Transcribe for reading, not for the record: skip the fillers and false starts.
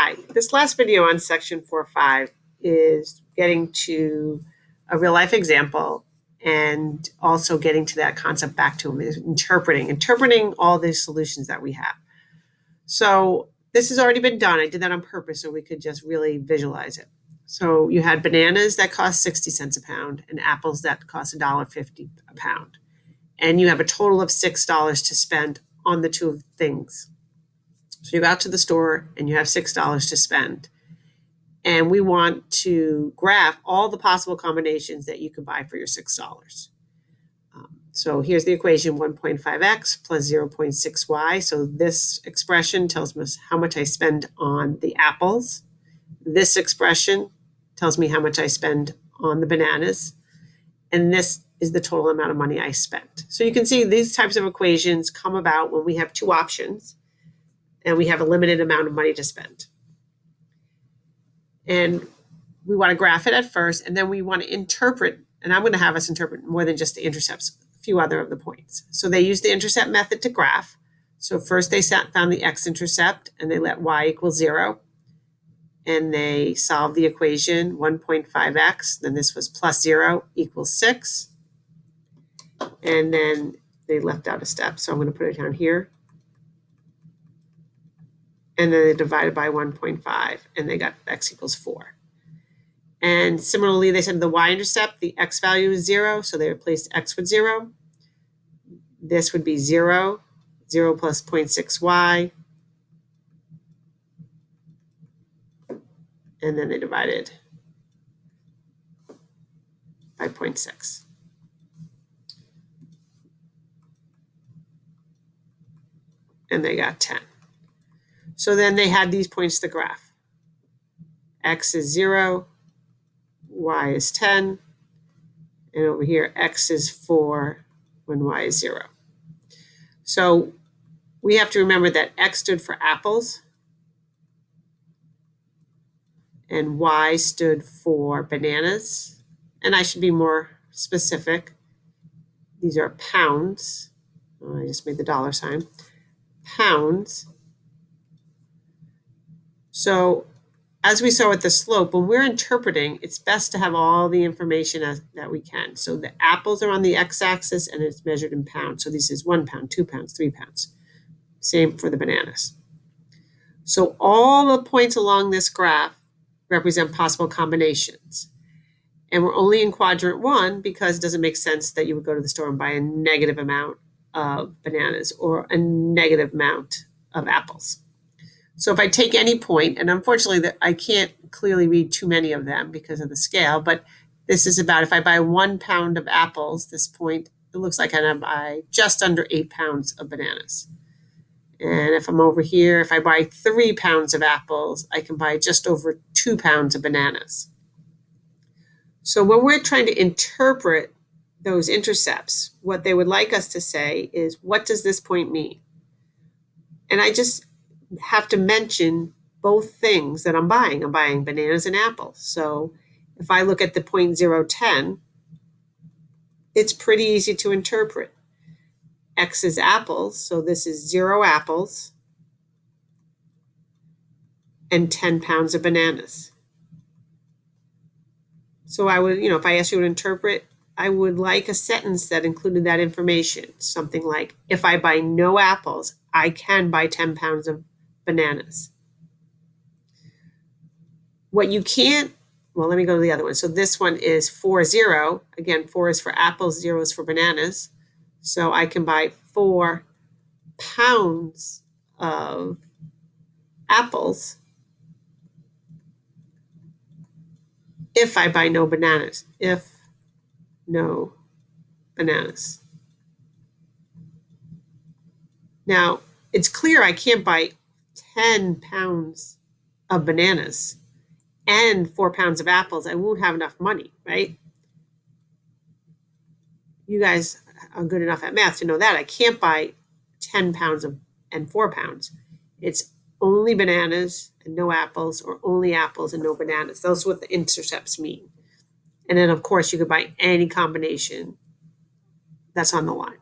Hi, this last video on section 4.5 is getting to a real life example and also getting to that concept back to interpreting all the solutions that we have. So this has already been done. I did that on purpose so we could just really visualize it. So you had bananas that cost 60 cents a pound and apples that cost $1.50 a pound. And you have a total of $6 to spend on the two things. So you go out to the store and you have $6 to spend. And we want to graph all the possible combinations that you could buy for your $6. So here's the equation, 1.5x plus 0.6y. So this expression tells us how much I spend on the apples. This expression tells me how much I spend on the bananas. And this is the total amount of money I spent. So you can see these types of equations come about when we have two options and we have a limited amount of money to spend. And we want to graph it at first, and then we want to interpret, and I'm going to have us interpret more than just the intercepts, a few other of the points. So they use the intercept method to graph. So first they found the x-intercept, and they let y equal 0. And they solved the equation 1.5x, then this was plus 0 equals 6. And then they left out a step, so I'm going to put it down here. And then they divided by 1.5, and they got x equals 4. And similarly, they said the y-intercept, the x value is 0, so they replaced x with 0. This would be 0, 0 plus 0.6y. And then they divided by 0.6. And they got 10. So then they had these points to graph. X is 0, y is 10, and over here x is 4 when y is 0. So we have to remember that x stood for apples and y stood for bananas. And I should be more specific. These are pounds. Oh, I just made the dollar sign. Pounds. So as we saw with the slope, when we're interpreting, it's best to have all the information that we can. So the apples are on the x-axis and it's measured in pounds. So this is 1 pound, 2 pounds, 3 pounds. Same for the bananas. So all the points along this graph represent possible combinations. And we're only in quadrant 1 because it doesn't make sense that you would go to the store and buy a negative amount of bananas or a negative amount of apples. So if I take any point, and unfortunately I can't clearly read too many of them because of the scale, but this is about if I buy 1 pound of apples, this point, it looks like I'm going to buy just under 8 pounds of bananas. And if I'm over here, if I buy 3 pounds of apples, I can buy just over 2 pounds of bananas. So when we're trying to interpret those intercepts, what they would like us to say is, what does this point mean? And I just have to mention both things that I'm buying. I'm buying bananas and apples. So if I look at the point 010, it's pretty easy to interpret. X is apples, so this is 0 apples and 10 pounds of bananas. So I would, if I asked you to interpret, I would like a sentence that included that information. Something like, if I buy no apples, I can buy 10 pounds of bananas. What you can't, well, let me go to the other one. So this one is 4-0. Again, 4 is for apples, 0 is for bananas. So I can buy 4 pounds of apples if I buy no bananas. If no bananas. Now, it's clear I can't buy 10 pounds of bananas and 4 pounds of apples. I won't have enough money, right? You guys are good enough at math to know that. I can't buy 10 pounds and 4 pounds. It's only bananas and no apples, or only apples and no bananas. Those are what the intercepts mean. And then, of course, you could buy any combination that's on the line.